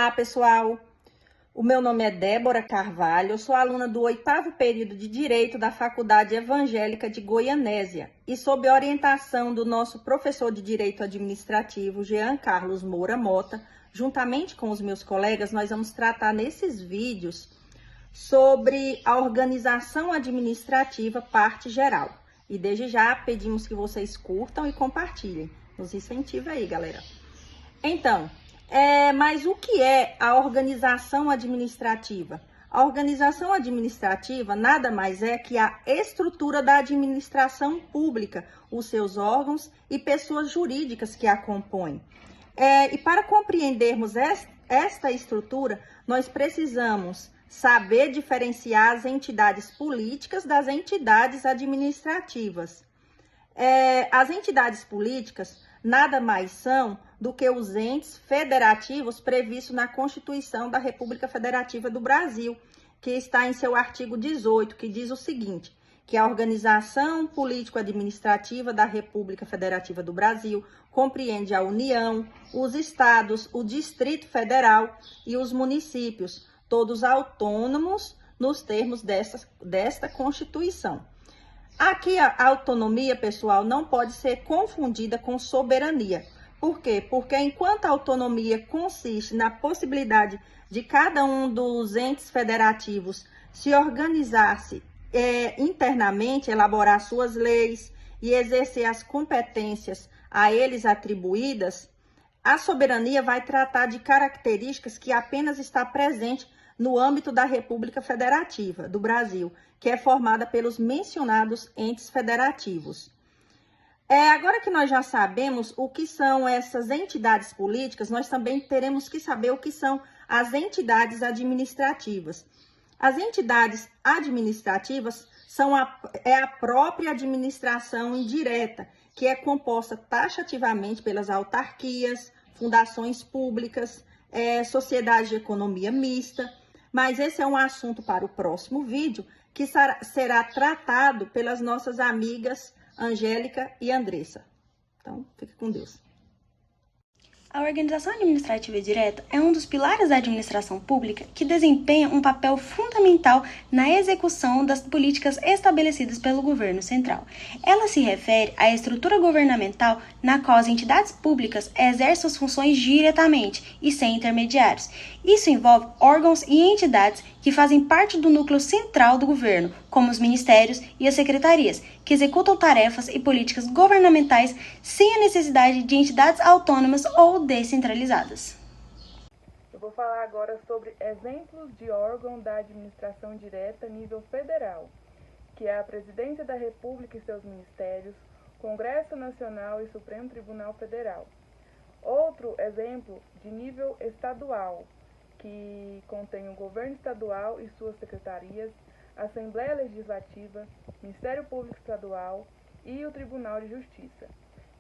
Olá, pessoal! O meu nome é Débora Carvalho, eu sou aluna do 8º período de Direito da Faculdade Evangélica de Goianésia e sob orientação do nosso professor de Direito Administrativo, Jean Carlos Moura Mota, juntamente com os meus colegas, nós vamos tratar nesses vídeos sobre a organização administrativa, parte geral. E desde já pedimos que vocês curtam e compartilhem. Nos incentiva aí, galera. Então, mas o que é a organização administrativa? A organização administrativa nada mais é que a estrutura da administração pública, os seus órgãos e pessoas jurídicas que a compõem. E para compreendermos esta estrutura, nós precisamos saber diferenciar as entidades políticas das entidades administrativas. As entidades políticas nada mais são do que os entes federativos previstos na Constituição da República Federativa do Brasil, que está em seu artigo 18, que diz o seguinte, que a organização político-administrativa da República Federativa do Brasil compreende a União, os estados, o Distrito Federal e os municípios, todos autônomos nos termos desta Constituição. Aqui a autonomia, pessoal, não pode ser confundida com soberania. Por quê? Porque enquanto a autonomia consiste na possibilidade de cada um dos entes federativos se organizar-se internamente, elaborar suas leis e exercer as competências a eles atribuídas, a soberania vai tratar de características que apenas está presente no âmbito da República Federativa do Brasil, que é formada pelos mencionados entes federativos. Agora que nós já sabemos o que são essas entidades políticas, nós também teremos que saber o que são as entidades administrativas. As entidades administrativas são a própria administração indireta, que é composta taxativamente pelas autarquias, fundações públicas, sociedades de economia mista, mas esse é um assunto para o próximo vídeo, que será tratado pelas nossas amigas Angélica e Andressa. Então, fique com Deus. A organização administrativa direta é um dos pilares da administração pública que desempenha um papel fundamental na execução das políticas estabelecidas pelo governo central. Ela se refere à estrutura governamental na qual as entidades públicas exercem suas funções diretamente e sem intermediários. Isso envolve órgãos e entidades que fazem parte do núcleo central do governo, como os ministérios e as secretarias, que executam tarefas e políticas governamentais sem a necessidade de entidades autônomas ou descentralizadas. Eu vou falar agora sobre exemplos de órgão da administração direta a nível federal, que é a Presidência da República e seus ministérios, Congresso Nacional e Supremo Tribunal Federal. Outro exemplo de nível estadual, que contém o governo estadual e suas secretarias, Assembleia Legislativa, Ministério Público Estadual e o Tribunal de Justiça.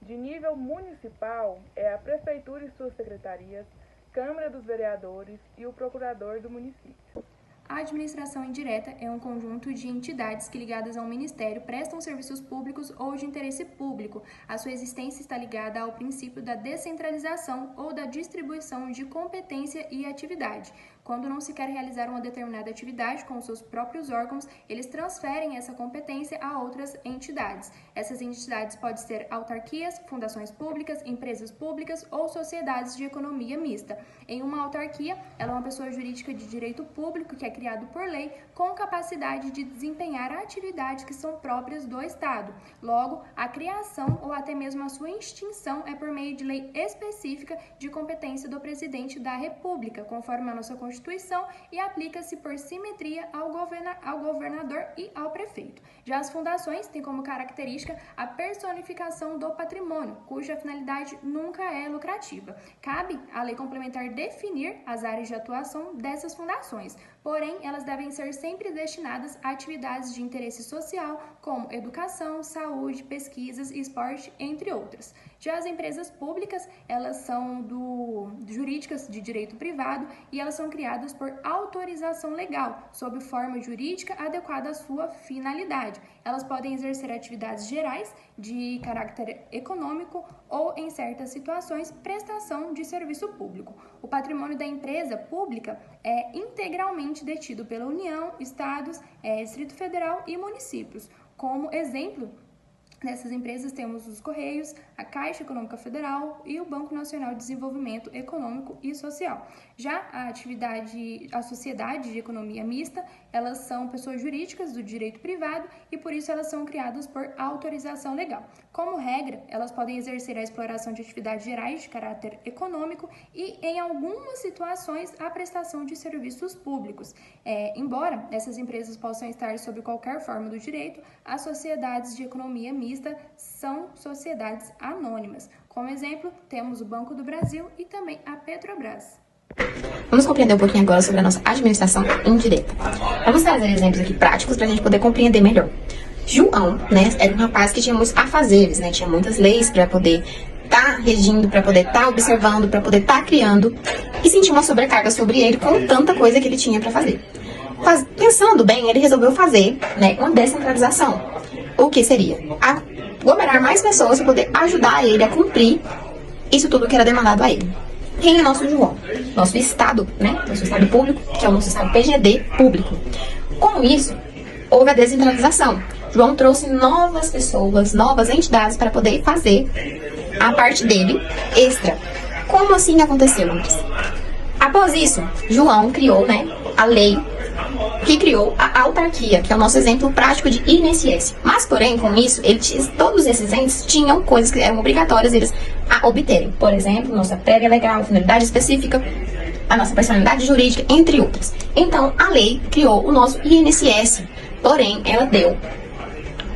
De nível municipal, é a Prefeitura e suas secretarias, Câmara dos Vereadores e o Procurador do município. A administração indireta é um conjunto de entidades que, ligadas a um ministério, prestam serviços públicos ou de interesse público. A sua existência está ligada ao princípio da descentralização ou da distribuição de competência e atividade. Quando não se quer realizar uma determinada atividade com os seus próprios órgãos, eles transferem essa competência a outras entidades. Essas entidades podem ser autarquias, fundações públicas, empresas públicas ou sociedades de economia mista. Em uma autarquia, ela é uma pessoa jurídica de direito público que é criado por lei com capacidade de desempenhar atividades que são próprias do Estado. Logo, a criação ou até mesmo a sua extinção é por meio de lei específica de competência do presidente da República, conforme a nossa Constituição, e aplica-se por simetria ao governador e ao prefeito. Já as fundações têm como característica a personificação do patrimônio, cuja finalidade nunca é lucrativa. Cabe à lei complementar definir as áreas de atuação dessas fundações, porém, elas devem ser sempre destinadas a atividades de interesse social, como educação, saúde, pesquisas e esporte, entre outras. Já as empresas públicas, elas são jurídicas de direito privado e elas são criadas por autorização legal, sob forma jurídica adequada à sua finalidade. elas podem exercer atividades gerais de caráter econômico ou, em certas situações, prestação de serviço público. O patrimônio da empresa pública é integralmente detido pela União, Estados, Distrito Federal e municípios. Como exemplo dessas empresas temos os Correios, a Caixa Econômica Federal e o Banco Nacional de Desenvolvimento Econômico e Social. Já a sociedade de economia mista, elas são pessoas jurídicas do direito privado e por isso elas são criadas por autorização legal. Como regra, elas podem exercer a exploração de atividades gerais de caráter econômico e, em algumas situações, a prestação de serviços públicos. Embora essas empresas possam estar sob qualquer forma do direito, as sociedades de economia mista são sociedades anônimas. Como exemplo, temos o Banco do Brasil e também a Petrobras. Vamos compreender um pouquinho agora sobre a nossa administração indireta. Vamos trazer exemplos aqui práticos para a gente poder compreender melhor. João, era um rapaz que tinha muitos afazeres, tinha muitas leis para poder estar regindo, para poder estar observando, para poder estar criando, e sentia uma sobrecarga sobre ele com tanta coisa que ele tinha para fazer. Pensando bem, ele resolveu fazer uma descentralização. O que seria? Aglomerar mais pessoas para poder ajudar ele a cumprir isso tudo que era demandado a ele. Quem é nosso João? Nosso Estado, nosso Estado público, que é o nosso Estado PGD público. Com isso, houve a descentralização. João trouxe novas pessoas, novas entidades para poder fazer a parte dele extra. Como assim aconteceu, Luiz? Após isso, João criou a lei que criou a autarquia, que é o nosso exemplo prático de INSS. Mas, porém, com isso, todos esses entes tinham coisas que eram obrigatórias eles a obterem. Por exemplo, nossa prévia legal, finalidade específica, a nossa personalidade jurídica, entre outras. Então, a lei criou o nosso INSS, porém, ela deu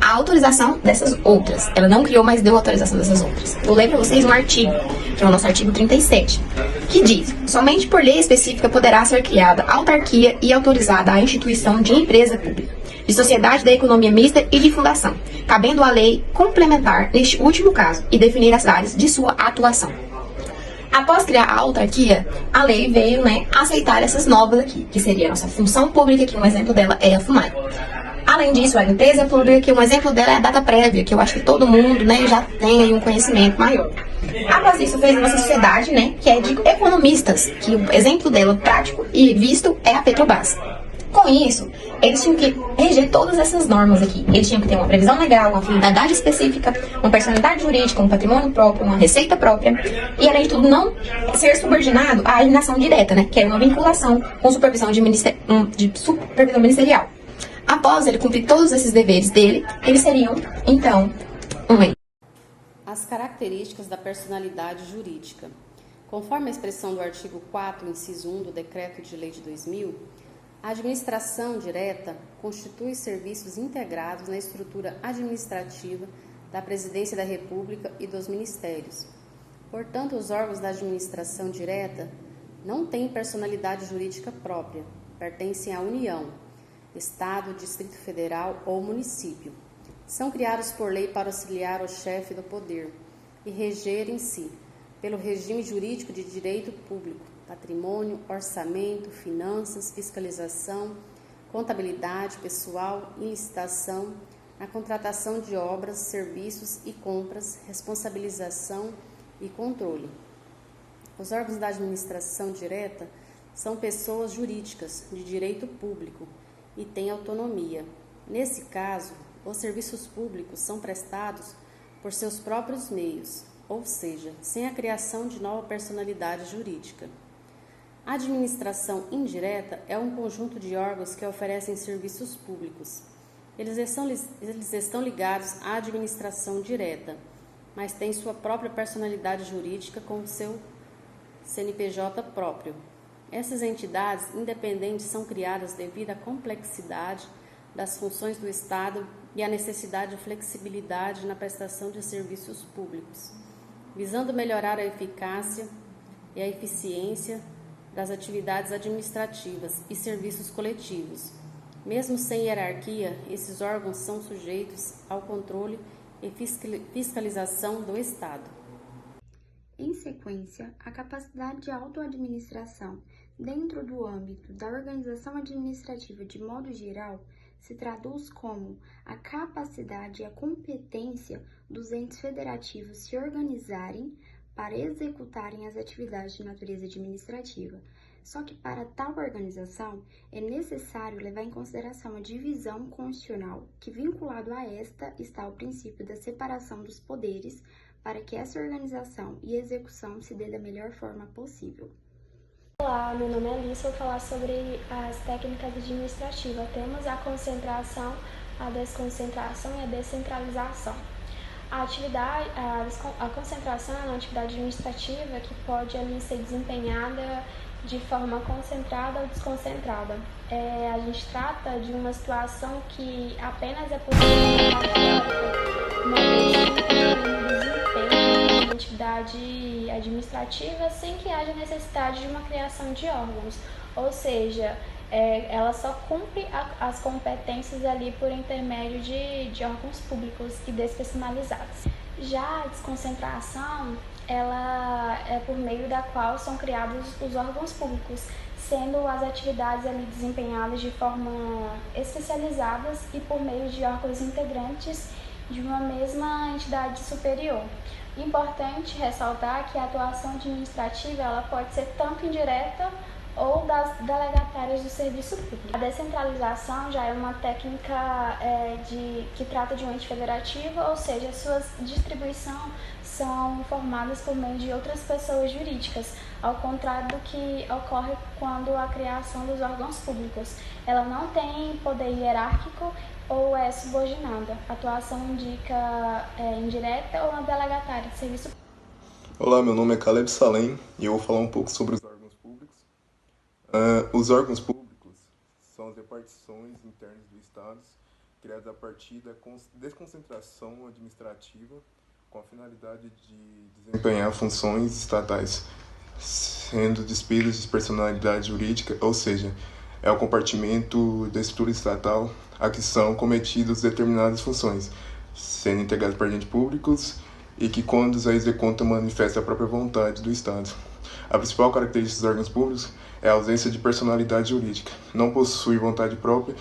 a autorização dessas outras. Ela não criou, mas deu a autorização dessas outras. Vou ler para vocês um artigo, que é o nosso artigo 37, que diz: somente por lei específica poderá ser criada autarquia e autorizada a instituição de empresa pública, de sociedade da economia mista e de fundação, cabendo à lei complementar neste último caso e definir as áreas de sua atuação. Após criar a autarquia, a lei veio aceitar essas novas aqui, que seria a nossa função pública, que um exemplo dela é a FUNAI. Além disso, a empresa pública, que um exemplo dela é a data prévia, que eu acho que todo mundo já tem aí um conhecimento maior. Após isso, fez a nossa sociedade, que é de economistas, que o exemplo dela prático e visto é a Petrobras. Com isso, eles tinham que reger todas essas normas aqui. Eles tinham que ter uma previsão legal, uma finalidade específica, uma personalidade jurídica, um patrimônio próprio, uma receita própria. E, além de tudo, não ser subordinado à alienação direta, que é uma vinculação com supervisão supervisão ministerial. Após ele cumprir todos esses deveres dele, eles seriam, então, um ente. As características da personalidade jurídica. Conforme a expressão do artigo 4, inciso 1 do Decreto de Lei de 2000, a administração direta constitui serviços integrados na estrutura administrativa da Presidência da República e dos Ministérios. Portanto, os órgãos da administração direta não têm personalidade jurídica própria, pertencem à União, Estado, Distrito Federal ou município. São criados por lei para auxiliar o chefe do poder e regerem-se pelo regime jurídico de direito público, patrimônio, orçamento, finanças, fiscalização, contabilidade pessoal, em licitação, na contratação de obras, serviços e compras, responsabilização e controle. Os órgãos da administração direta são pessoas jurídicas de direito público e têm autonomia. Nesse caso, os serviços públicos são prestados por seus próprios meios, ou seja, sem a criação de nova personalidade jurídica. A administração indireta é um conjunto de órgãos que oferecem serviços públicos. Eles estão ligados à administração direta, mas têm sua própria personalidade jurídica com seu CNPJ próprio. Essas entidades independentes são criadas devido à complexidade das funções do Estado e à necessidade de flexibilidade na prestação de serviços públicos, visando melhorar a eficácia e a eficiência das atividades administrativas e serviços coletivos. Mesmo sem hierarquia, esses órgãos são sujeitos ao controle e fiscalização do Estado. Em sequência, a capacidade de autoadministração dentro do âmbito da organização administrativa de modo geral se traduz como a capacidade e a competência dos entes federativos se organizarem para executarem as atividades de natureza administrativa. Só que para tal organização é necessário levar em consideração a divisão constitucional, que vinculado a esta está o princípio da separação dos poderes, para que essa organização e execução se dê da melhor forma possível. Olá, meu nome é Alice, vou falar sobre as técnicas administrativas. Temos a concentração, a desconcentração e a descentralização. A concentração é uma atividade administrativa que pode ali ser desempenhada de forma concentrada ou desconcentrada. A gente trata de uma situação que apenas é possível uma vez que uma atividade administrativa sem que haja necessidade de uma criação de órgãos, ou seja, ela só cumpre as competências ali por intermédio de órgãos públicos e despersonalizados. Já a desconcentração, ela é por meio da qual são criados os órgãos públicos, sendo as atividades ali desempenhadas de forma especializadas e por meio de órgãos integrantes de uma mesma entidade superior. Importante ressaltar que a atuação administrativa ela pode ser tanto indireta ou das delegatárias do serviço público. A descentralização já é uma técnica que trata de um ente federativo, ou seja, suas distribuições são formadas por meio de outras pessoas jurídicas, ao contrário do que ocorre quando a criação dos órgãos públicos. Ela não tem poder hierárquico ou é subordinada. A atuação indica indireta ou uma delegatária de serviço público. Olá, meu nome é Caleb Salem e eu vou falar um pouco sobre os órgãos públicos. Os órgãos públicos são as repartições internas do Estado criadas a partir da desconcentração administrativa com a finalidade de desempenhar funções estatais, sendo despidas de personalidade jurídica, ou seja, é o compartimento da estrutura estatal a que são cometidas determinadas funções, sendo integrados por agentes públicos e que, quando os executam, manifesta a própria vontade do Estado. A principal característica dos órgãos públicos é a ausência de personalidade jurídica, não possuem vontade própria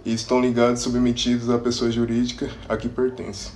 e estão ligados e submetidos à pessoa jurídica a que pertence.